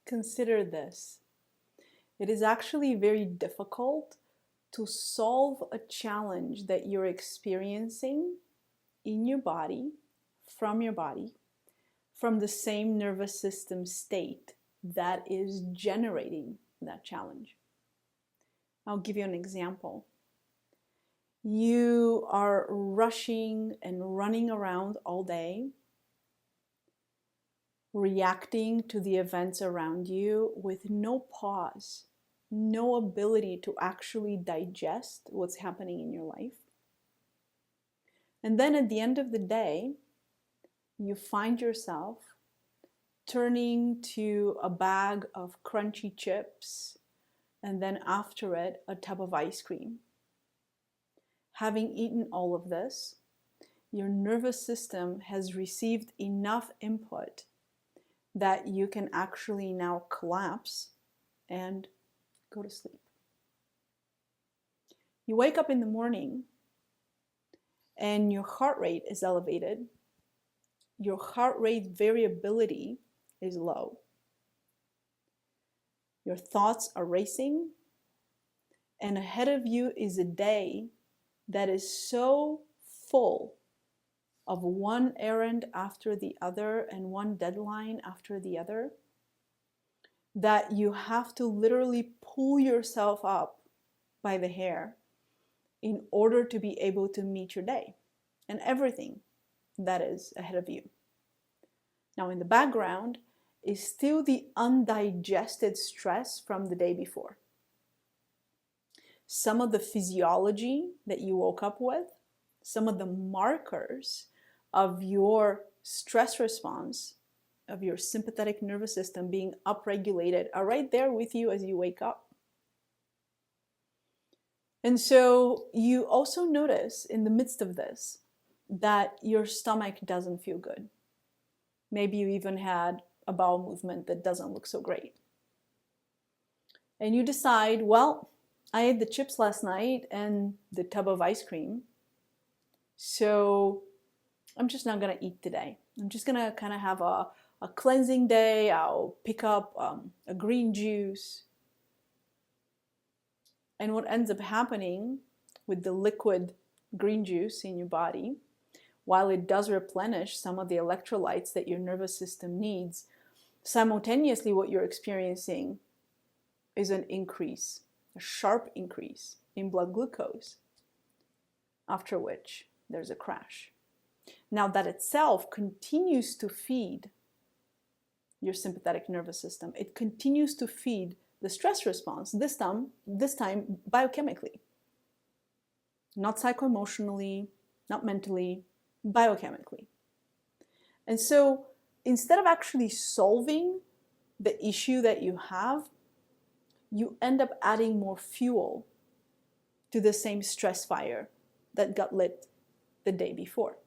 Consider this. It is actually very difficult to solve a challenge that you're experiencing in your body, from the same nervous system state that is generating that challenge. I'll give you an example. You are rushing and running around all day, reacting to the events around you with no pause, no ability to actually digest what's happening in your life. And then at the end of the day, you find yourself turning to a bag of crunchy chips, and then after it, a tub of ice cream. Having eaten all of this, your nervous system has received enough input that you can actually now collapse and go to sleep. You wake up in the morning and your heart rate is elevated. Your heart rate variability is low. Your thoughts are racing, and ahead of you is a day that is so full of one errand after the other and one deadline after the other that you have to literally pull yourself up by the hair in order to be able to meet your day and everything that is ahead of you. Now, in the background is still the undigested stress from the day before. Some of the physiology that you woke up with, some of the markers of your stress response, of your sympathetic nervous system being upregulated, are right there with you as you wake up. And so you also notice in the midst of this that your stomach doesn't feel good. Maybe you even had a bowel movement that doesn't look so great. And you decide, well, I ate the chips last night and the tub of ice cream, so I'm just not going to eat today. I'm just going to kind of have a cleansing day. I'll pick up a green juice. And what ends up happening with the liquid green juice in your body, while it does replenish some of the electrolytes that your nervous system needs, simultaneously what you're experiencing is an increase, a sharp increase in blood glucose, after which there's a crash. Now that itself continues to feed your sympathetic nervous system. It continues to feed the stress response, this time biochemically. Not psycho-emotionally, not mentally, biochemically. And so instead of actually solving the issue that you have, you end up adding more fuel to the same stress fire that got lit the day before.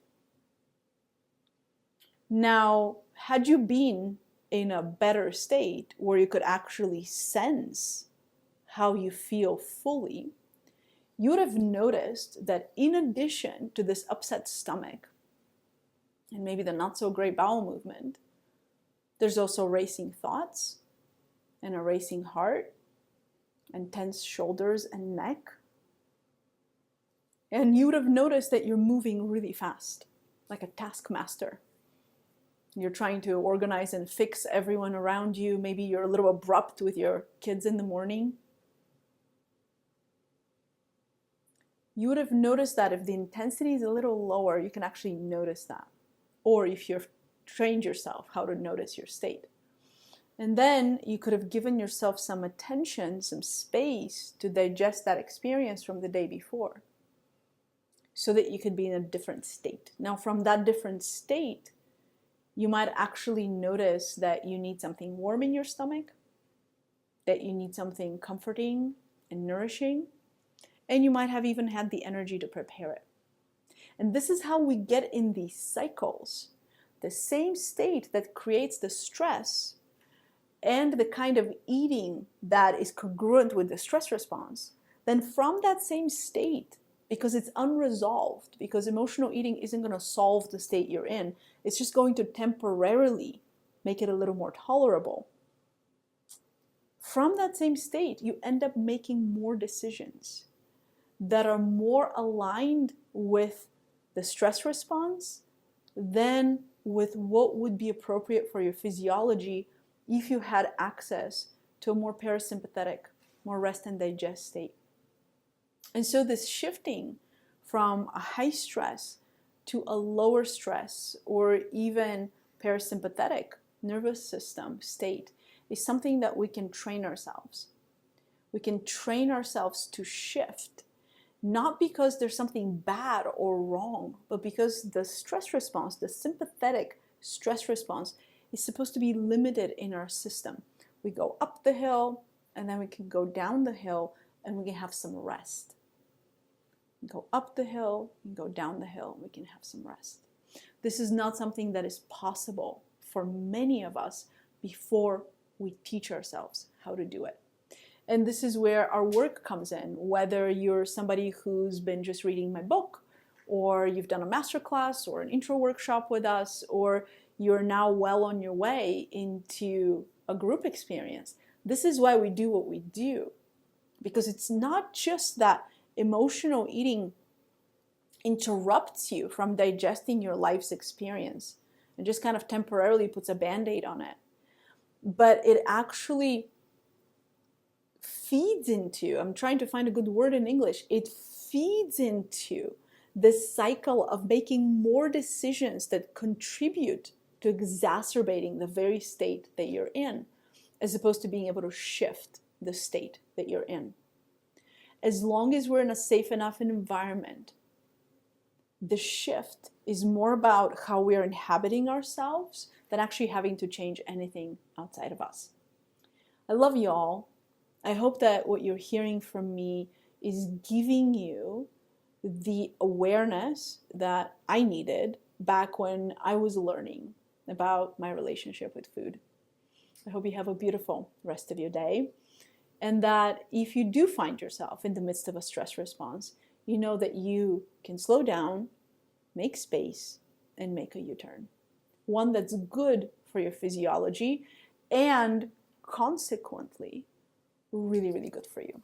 Now, had you been in a better state where you could actually sense how you feel fully, you would have noticed that in addition to this upset stomach and maybe the not so great bowel movement, there's also racing thoughts and a racing heart and tense shoulders and neck. And you would have noticed that you're moving really fast, like a taskmaster. You're trying to organize and fix everyone around you. Maybe you're a little abrupt with your kids in the morning. You would have noticed that if the intensity is a little lower, you can actually notice that. Or if you've trained yourself how to notice your state. And then you could have given yourself some attention, some space to digest that experience from the day before, so that you could be in a different state. Now, from that different state, you might actually notice that you need something warm in your stomach, that you need something comforting and nourishing, and you might have even had the energy to prepare it. And this is how we get in these cycles. The same state that creates the stress and the kind of eating that is congruent with the stress response, then from that same state, because it's unresolved, because emotional eating isn't going to solve the state you're in, it's just going to temporarily make it a little more tolerable. from that same state, you end up making more decisions that are more aligned with the stress response than with what would be appropriate for your physiology if you had access to a more parasympathetic, more rest and digest state. And so this shifting from a high stress to a lower stress or even parasympathetic nervous system state is something that we can train ourselves. We can train ourselves to shift, not because there's something bad or wrong, but because the stress response, the sympathetic stress response, is supposed to be limited in our system. We go up the hill, and then we can go down the hill, and we can have some rest. Go up the hill, and go down the hill, and we can have some rest. This is not something that is possible for many of us before we teach ourselves how to do it. And this is where our work comes in, whether you're somebody who's been just reading my book, or you've done a masterclass or an intro workshop with us, or you're now well on your way into a group experience. This is why we do what we do, because it's not just that emotional eating interrupts you from digesting your life's experience and just kind of temporarily puts a band-aid on it, but it actually feeds into, I'm trying to find a good word in English, it feeds into this cycle of making more decisions that contribute to exacerbating the very state that you're in, as opposed to being able to shift the state that you're in. As long as we're in a safe enough environment, the shift is more about how we're inhabiting ourselves than actually having to change anything outside of us. I love you all. I hope that what you're hearing from me is giving you the awareness that I needed back when I was learning about my relationship with food. I hope you have a beautiful rest of your day, and that if you do find yourself in the midst of a stress response, you know that you can slow down, make space, and make a U-turn. One that's good for your physiology and consequently really, really good for you.